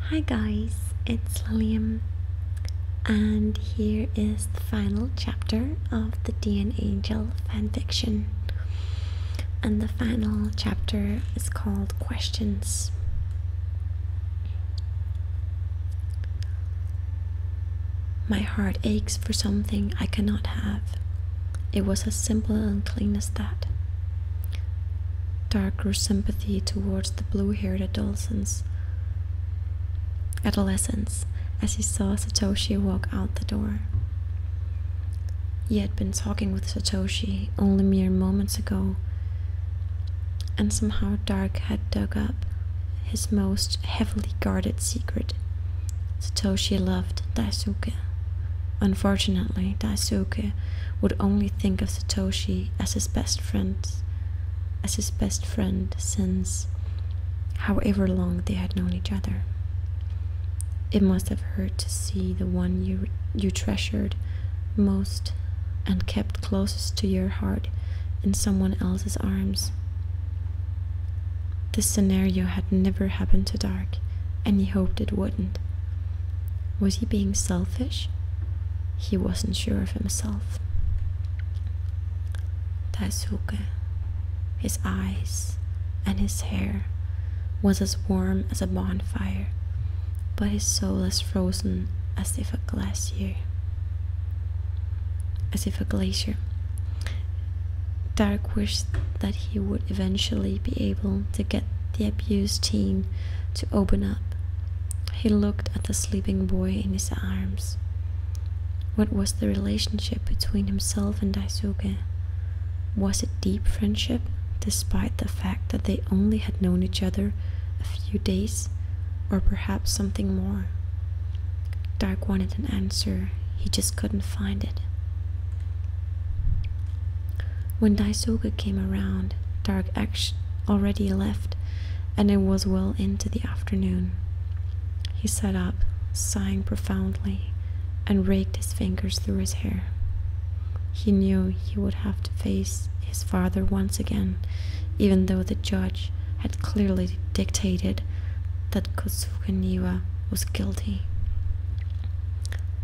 Hi guys, it's Lilium, and here is the final chapter of the D.N.Angel fanfiction. And the final chapter is called Questions. My heart aches for something I cannot have. It was as simple and clean as that. Dark grew sympathy towards the blue-haired adolescents as he saw Satoshi walk out the door. He had been talking with Satoshi only mere moments ago, and somehow Dark had dug up his most heavily guarded secret. Satoshi loved Daisuke. Unfortunately, Daisuke would only think of Satoshi as his best friend since however long they had known each other. It must have hurt to see the one you treasured most and kept closest to your heart in someone else's arms. This scenario had never happened to Dark, and he hoped it wouldn't. Was he being selfish? He wasn't sure of himself. Daisuke, his eyes and his hair, was as warm as a bonfire, but his soul as frozen as if a glacier. Dark wished that he would eventually be able to get the abused teen to open up. He looked at the sleeping boy in his arms. What was the relationship between himself and Daisuke? Was it deep friendship, despite the fact that they only had known each other a few days, or perhaps something more? Dark wanted an answer, he just couldn't find it. When Daisuke came around, Dark already left, and it was well into the afternoon. He sat up, sighing profoundly, and raked his fingers through his hair. He knew he would have to face his father once again, even though the judge had clearly dictated that Kosuke Niwa was guilty.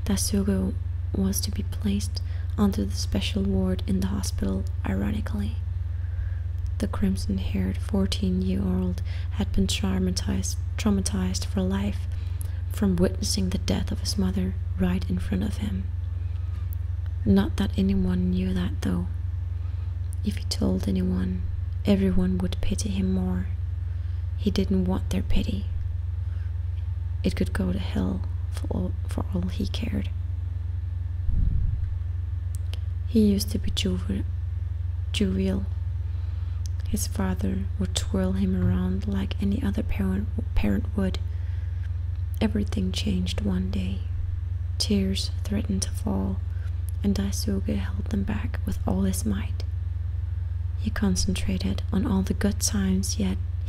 Daisuke was to be placed onto the special ward in the hospital, ironically. The crimson-haired 14-year-old had been traumatized for life from witnessing the death of his mother right in front of him. Not that anyone knew that, though. If he told anyone, everyone would pity him more. He didn't want their pity. It could go to hell for all he cared. He used to be jovial. His father would twirl him around like any other parent would. Everything changed one day. Tears threatened to fall, and Daisuke held them back with all his might. He concentrated on all the good times he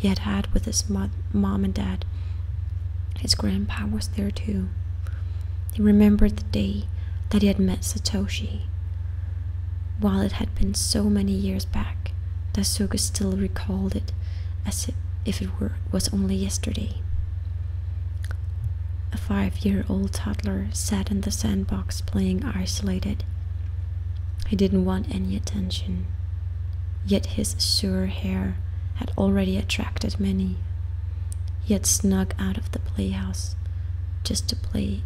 had had with his mom and dad. His grandpa was there too. He remembered the day that he had met Satoshi. While it had been so many years back, Daisuke still recalled it as if it was only yesterday. A 5-year-old toddler sat in the sandbox playing isolated. He didn't want any attention, yet his azure hair had already attracted many. He had snuck out of the house just to play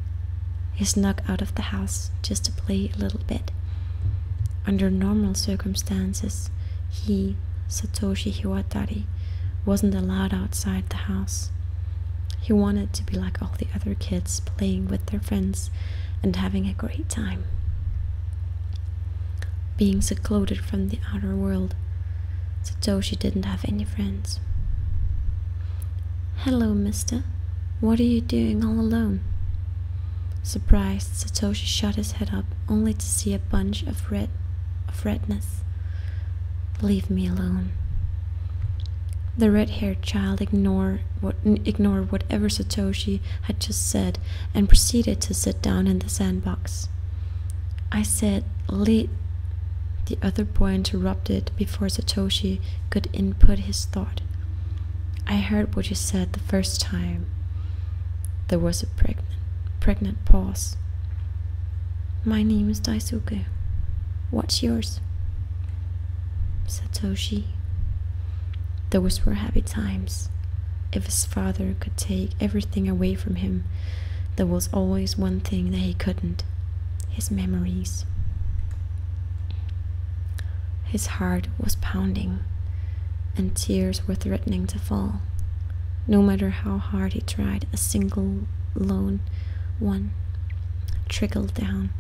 a little bit. Under normal circumstances, he, Satoshi Hiwatari, wasn't allowed outside the house. He wanted to be like all the other kids, playing with their friends and having a great time. Being secluded from the outer world, Satoshi didn't have any friends. "Hello, mister. What are you doing all alone?" Surprised, Satoshi shot his head up, only to see a bunch of redness. "Leave me alone." The red-haired child ignored whatever Satoshi had just said and proceeded to sit down in the sandbox. "I said, the other boy interrupted before Satoshi could input his thought. "I heard what you said the first time. There was a pregnant pause. My name is Daisuke. What's yours? Satoshi. Those were happy times. If his father could take everything away from him, there was always one thing that he couldn't: his memories. His heart was pounding, and tears were threatening to fall. No matter how hard he tried, a single lone one trickled down.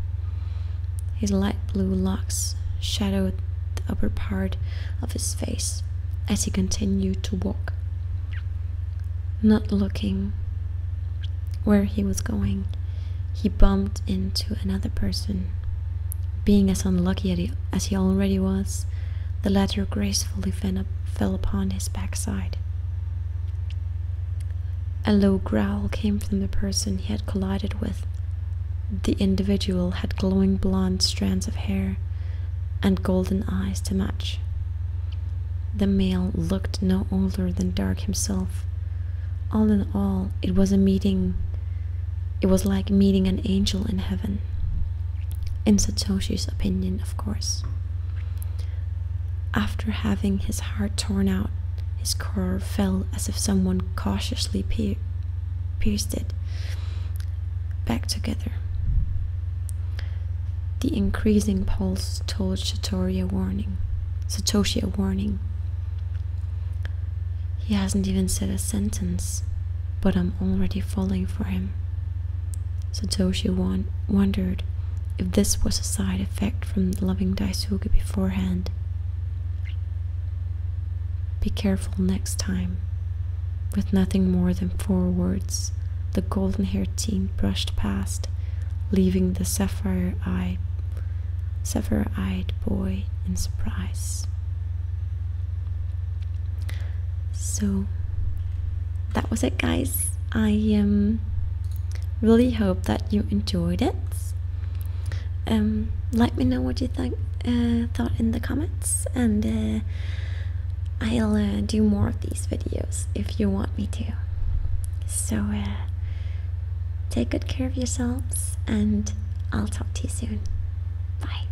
His light blue locks shadowed the upper part of his face as he continued to walk, not looking where he was going. He bumped into another person. Being as unlucky as he already was, the latter gracefully fell upon his backside. A low growl came from the person he had collided with. The individual had glowing blonde strands of hair and golden eyes to match. The male looked no older than Dark himself. All in all, it was like meeting an angel in heaven. In Satoshi's opinion, of course. After having his heart torn out, his core fell as if someone cautiously pierced it back together. The increasing pulse told Satoshi a warning. He hasn't even said a sentence, but I'm already falling for him. Satoshi wondered if this was a side effect from loving Daisuke beforehand. Be careful next time. With nothing more than 4 words, the golden-haired teen brushed past, leaving the sapphire-eyed boy in surprise. So that was it, guys. I really hope that you enjoyed it. Let me know what you thought in the comments, and I'll do more of these videos if you want me to. So take good care of yourselves, and I'll talk to you soon. Bye.